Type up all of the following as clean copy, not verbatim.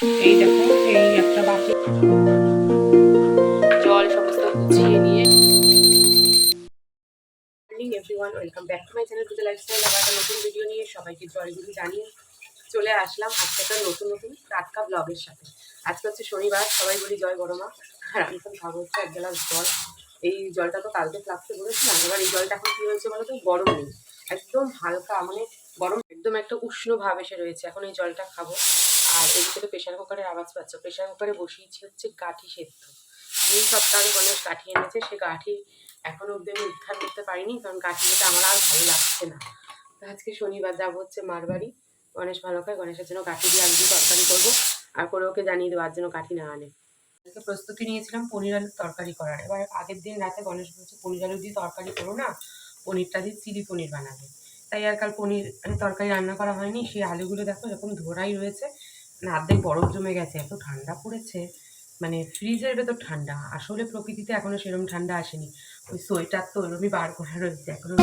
এই দেখো, এই একটা বাটি জল সমস্ত গুছিয়ে নিয়ে। Morning everyone, welcome back to my channel to the lifestyle. আবার একটা নতুন ভিডিও নিয়ে সবাইকে জয়গুরু জানিয়ে চলে আসলাম আজকে একটা নতুন টাটকা ব্লগের সাথে। আজকে হচ্ছে শনিবার, সবাই বলি জয় বড় মা। আর আমি এখন খাবো হচ্ছে 1 গ্লাস জল। এই জলটা তো কালকে ফ্লাক্সে বলেছিলাম, এবার এই জলটা এখন কী হয়েছে বলো তো, গরম নেই, একদম হালকা, মানে গরম একদম একটা উষ্ণ ভাব এসে রয়েছে। এখন এই জলটা খাবো। আর এদিকে তো প্রেশার কুকারের আওয়াজ পাচ্ছ, প্রেশার কুকারে বসিয়েছি হচ্ছে কাঠি সেদ্ধ। 2 সপ্তাহ আগে গণেশ কাঠি এনেছে, সে কাঠি এখনো অব্দি আমি উদ্ধার করতে পারিনি, কারণ কাঠি যেটা আমার আর ভালো লাগছে না। তো আজকে শনিবার যাবো হচ্ছে মার বাড়ি। গণেশ ভালো খায়, গণেশের জন্য কাঠি দিয়ে আলু দিয়ে তরকারি করবো, আর করে ওকে জানিয়ে দেবো আর জন্য কাঠি না আনে। আজকে প্রস্তুতি নিয়েছিলাম পনির আলুর তরকারি করার। এবার আগের দিন রাতে গণেশ বলছে পনির আলু দিয়ে তরকারি করো না, পনিরটা দিয়ে চিলি পনির বানাবে। তাই আর কাল পনির তরকারি রান্না করা হয়নি। সেই আলুগুলো দেখো এরকম ধোড়াই রয়েছে, মানে অর্ধেক বরফ জমে গেছে, এত ঠান্ডা পড়েছে, মানে ফ্রিজের ভেতর ঠান্ডা। আসলে প্রকৃতিতে এখনো সেরকম ঠান্ডা আসেনি। ওই সোয়েটার তো ওরমই বার করা রয়েছে এখনো।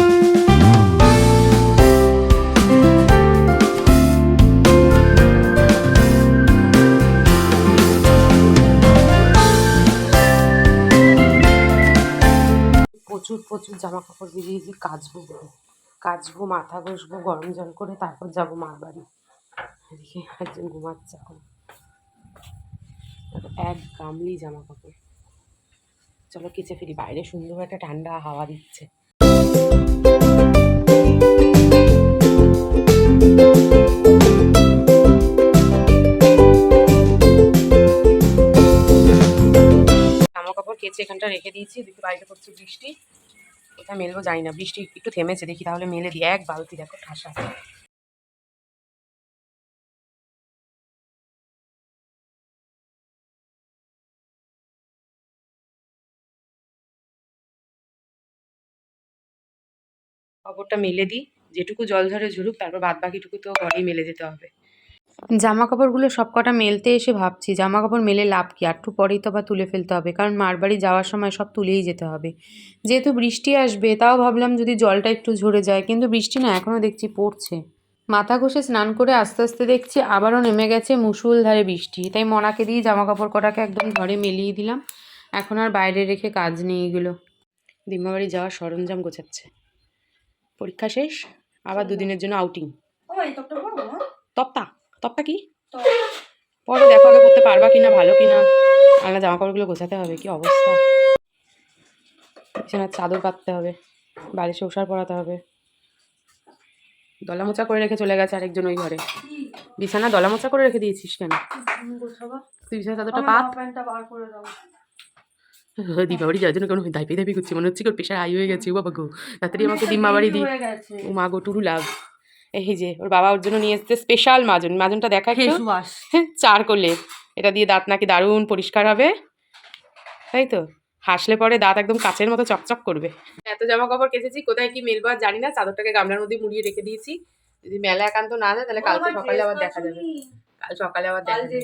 প্রচুর প্রচুর জামা কাপড় বেরিয়েছি, কাচবো, মাথা ঘষবো গরম জল করে, তারপর যাবো মার বাড়ি। এদিকে একজন ঘুমাচ্ছে এখন, এক গামলি জামা কাপড়। চলো কেচে ফিরি, বাইরে সুন্দর একটা ঠান্ডা হাওয়া দিচ্ছে। জামা কাপড় কেচে এখানটা রেখে দিয়েছি, এদিকে বাইরে পড়ছে বৃষ্টি। কোথায় মেলবো জানি না, বৃষ্টি একটু থেমেছে, দেখি তাহলে মেলে দিই। এক বালতি দেখো ঠাসা। কাপড়টা মেলে দিই, যেটুকু জল ধরে ঝরুক, তারপর বাদ বাকিটুকু তো ঘরেই মেলে যেতে হবে। জামা কাপড়গুলো সব কটা মেলতে এসে ভাবছি জামা কাপড় মেলে লাভ কি, একটু পরেই তো আবার তুলে ফেলতে হবে, কারণ মার বাড়ি যাওয়ার সময় সব তুলেই যেতে হবে। যেহেতু বৃষ্টি আসবে, তাও ভাবলাম যদি জলটা একটু ঝরে যায়, কিন্তু বৃষ্টি না, এখনও দেখছি পড়ছে। মাথা ঘষে স্নান করে আস্তে আস্তে দেখছি আবারও নেমে গেছে মুষলধারে বৃষ্টি। তাই মনাকে দিয়ে জামা কাপড় কটাকে একদম ঘরে মেলিয়ে দিলাম। এখন আর বাইরে রেখে কাজ নেই এগুলো। দিম্মাবাড়ি যাওয়ার সরঞ্জাম গোছাচ্ছে। পরীক্ষা শেষ, আবার দুদিনের জন্য আউটিং। তপ্তা তপ্তা কি পরে দেখো, আগে করতে পারবা কিনা, ভালো কিনা। আলাদা জামা কাপড়গুলো গোছাতে হবে, কি অবস্থা। বিছানার চাদর পাততে হবে, বালিশে ওষার পরাতে হবে। দলা মোচা করে রেখে চলে গেছে আরেকজন ওই ঘরে। বিছানা দলা মোচা করে রেখে দিয়েছিস কেন? তুই বিছানা চাদরটা পাত। দীপাবলি যাওয়ার জন্য কোনো ধাইপে ধাইপে করছি, মনে হচ্ছে প্রেশার হাই হয়ে গেছে। ও বাবা গো, তাড়াতাড়ি আমাকে দিম্মা বাড়ি দি। ও মা গো, টুরু লাভ। এই যে ওর বাবা ওর জন্য নিয়ে এসছে স্পেশাল মাজন। মাজনটা দেখা একটু, চার করলে এটা দিয়ে দাঁত নাকি দারুণ পরিষ্কার হবে, তাই তো? হাসলে পরে দাঁত একদম কাচের মতো চকচক করবে। এত জামা কাপড় কেচেছি, কোথায় কি মেলবো আর জানি না। চাদরটাকে গামলার মধ্যে মুড়িয়ে রেখে দিয়েছি, যদি মেলা একান্ত না যায় তাহলে কালকে সকালে আবার দেখা যাবে। কাল সকালে আবার দেখা যাবে।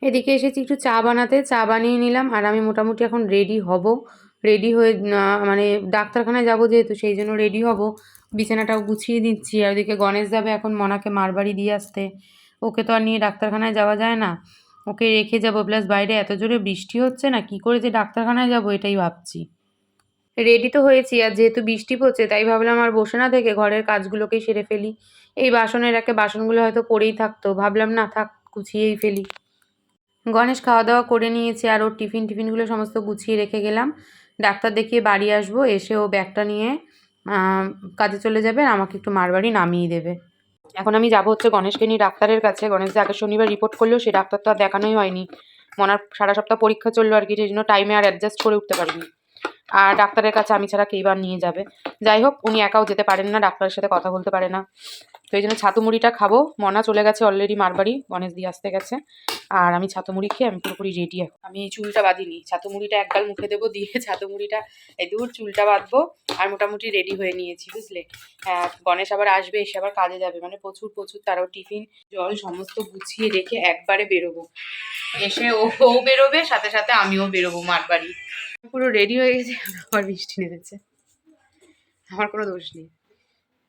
এদিকে এসেছি একটু চা বানাতে, চা বানিয়ে নিলাম। আর আমি মোটামুটি এখন রেডি হব। রেডি হয়ে মানে ডাক্তারখানায় যাবো যেহেতু, সেই জন্য রেডি হব। বিছানাটাও গুছিয়ে দিচ্ছি। আর ওদিকে গণেশ যাবে এখন মনাকে মার বাড়ি দিয়ে আসতে। ওকে তো আর নিয়ে ডাক্তারখানায় যাওয়া যায় না, ওকে রেখে যাবো। প্লাস বাইরে এত জোরে বৃষ্টি হচ্ছে না, কি করে যে ডাক্তারখানায় যাবো এটাই ভাবছি। রেডি তো হয়েছি, আর যেহেতু বৃষ্টি পড়ছে তাই ভাবলাম আর বসে না থেকে ঘরের কাজগুলোকেই সেরে ফেলি। এই বাসনের একে বাসনগুলো হয়তো পড়েই থাকতো, ভাবলাম না থাক, গুছিয়েই ফেলি। গণেশ খাওয়া দাওয়া করে নিয়েছে, আর ওর টিফিনগুলো সমস্ত গুছিয়ে রেখে গেলাম। ডাক্তার দেখিয়ে বাড়ি আসবো, এসে ও ব্যাগটা নিয়ে কাজে চলে যাবে, আর আমাকে একটু মার বাড়ি নামিয়ে দেবে। এখন আমি যাবো হচ্ছে গণেশকে নিয়ে ডাক্তারের কাছে। গণেশ যে আগের শনিবার রিপোর্ট করলো, সেই ডাক্তার তো আর দেখানোই হয়নি। মনার সারা সপ্তাহ পরীক্ষা চললো আর কি, সেই জন্য টাইমে আর অ্যাডজাস্ট করে উঠতে পারিনি। আর ডাক্তারের কাছে আমি ছাড়া কেই বা নিয়ে যাবে। যাই হোক, উনি একাও যেতে পারেন না, ডাক্তারের সাথে কথা বলতে পারে না। তো এই জন্য ছাতু মুড়িটা খাবো। মনা চলে গেছে অলরেডি মার বাড়ি, গণেশ দিয়ে আসতে গেছে। আর আমি ছাতু মুড়ি খেয়ে আমি পুরোপুরি রেডি। আমি এই চুলটা বাঁধিনি, ছাতু মুড়িটা একগাল মুখে দেবো, দিয়ে ছাতু মুড়িটা এই দূর চুলটা বাঁধবো। আর মোটামুটি রেডি হয়ে নিয়েছি, বুঝলে। হ্যাঁ, গণেশ আবার আসবে, এসে আবার কাজে যাবে, মানে প্রচুর প্রচুর তারও টিফিন জল সমস্ত গুছিয়ে রেখে একবারে বেরোবো। এসে ও বেরোবে, সাথে সাথে আমিও বেরোবো মার বাড়ি। পুরো রেডি হয়ে গেছে, আবার বৃষ্টি নেমেছে। আমার কোনো দোষ নেই।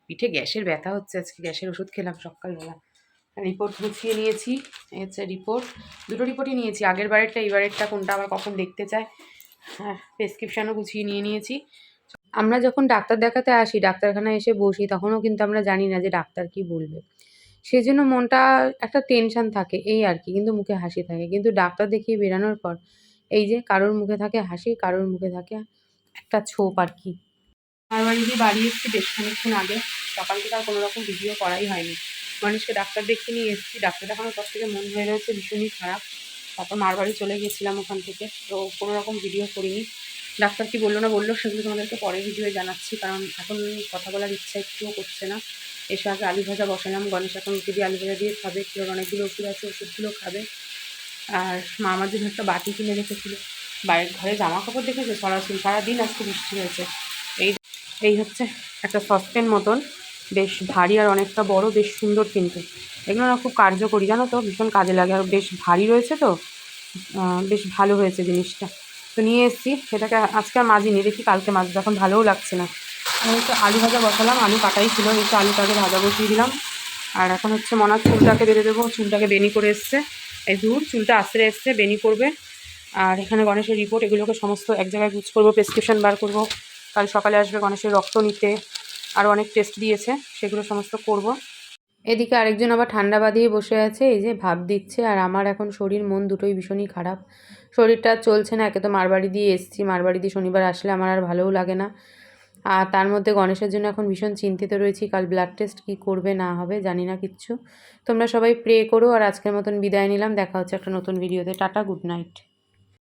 পিঠে গ্যাসের ব্যথা হচ্ছে আজকে, গ্যাসের ওষুধ খেলাম সকালবেলা, রিপোর্ট গুছিয়ে নিয়েছি। এই হচ্ছে রিপোর্ট, দুটো রিপোর্টই নিয়েছি, আগের বারেরটা এইবারেরটা, কোনটা আবার কখন দেখতে চায়। আর প্রেসক্রিপশানও গুছিয়ে নিয়েছি। আমরা যখন ডাক্তার দেখাতে আসি, ডাক্তারখানায় এসে বসি, তখনও কিন্তু আমরা জানি না যে ডাক্তার কী বলবে। সেজন্য মনটা একটা টেনশান থাকে এই আর কি, কিন্তু মুখে হাসি থাকে। কিন্তু ডাক্তার দেখিয়ে বেরানোর পর এই যে কারোর মুখে থাকে হাসি, কারোর মুখে থাকে একটা ছোপ আর কি। আমার বাড়ি দিয়ে বাড়ি এসেছি বেশ খানিকক্ষণ আগে। সকাল থেকে আর কোনো রকম ভিডিও করাই হয়নি। গণেশকে ডাক্তার দেখিয়ে নিয়ে এসেছি, ডাক্তার দেখানোর পর থেকে মন হয়ে রয়েছে ভীষণই খারাপ। তারপর মার বাড়ি চলে গেছিলাম ওখান থেকে, তো কোনো রকম ভিডিও করিনি। ডাক্তার কি বললো না বললো সেগুলো তোমাদেরকে পরে ভিডিওয়ে জানাচ্ছি, কারণ এখন কথা বলার ইচ্ছা একটুও করছে না। এসে আগে আলু ভাজা বসালাম, গণেশ এখন রুটি দিয়ে আলু ভাজা দিয়ে খাবে, কেউ অনেকগুলো ওষুধ আছে ওষুধগুলো খাবে। আর মা আমার জন্য একটা বাটি কিনে রেখেছিলো। বাইরের ঘরে জামা কাপড় দেখেছে সরাসরি, সারাদিন আজকে বৃষ্টি হয়েছে। এই এই হচ্ছে একটা সসপ্যান মতন, বেশ ভারী আর অনেকটা বড়, বেশ সুন্দর কিন্তু। এগুলো না খুব কার্যকরী জানো তো, ভীষণ কাজে লাগে, আর বেশ ভারী রয়েছে তো, বেশ ভালো হয়েছে জিনিসটা। তো নিয়ে এসেছি, সেটাকে আজকে আর মাজিনি, দেখি কালকে মাজবো, এখন ভালোও লাগছে না। আমি একটু আলু ভাজা বসালাম, আলু কাটাই ছিল, একটু আলুটাকে ভাজা বসিয়ে দিলাম। আর এখন হচ্ছে মনার চুলটাকে বেঁধে দেবো, চুলটাকে বেনি করে এসছে, এই দূর চুলটা আস্তে এসছে, বেনি করবে। আর এখানে গণেশের রিপোর্ট, এগুলোকে সমস্ত এক জায়গায় গুছ করবো, প্রেসক্রিপশন বার করবো। কাল সকালে আসবে গণেশের রক্ত নিতে, আরও অনেক টেস্ট দিয়েছে, সেগুলো সমস্ত করব। এদিকে আরেকজন আবার ঠান্ডা বাঁধিয়ে বসে আছে, এই যে ভাব দিচ্ছে। আর আমার এখন শরীর মন দুটোই ভীষণই খারাপ, শরীরটা আর চলছে না। একে তো মারবাড়ি দিয়ে এসেছি, মারবাড়ি দিয়ে শনিবার আসলে আমার আর ভালোও লাগে না। আর তার মধ্যে গণেশের জন্য এখন ভীষণ চিন্তিত রয়েছি, কাল ব্লাড টেস্ট কী করবে না হবে জানি না কিচ্ছু। তোমরা সবাই প্রে করো, আর আজকের মতন বিদায় নিলাম, দেখা হচ্ছে একটা নতুন ভিডিওতে। Tata, good night.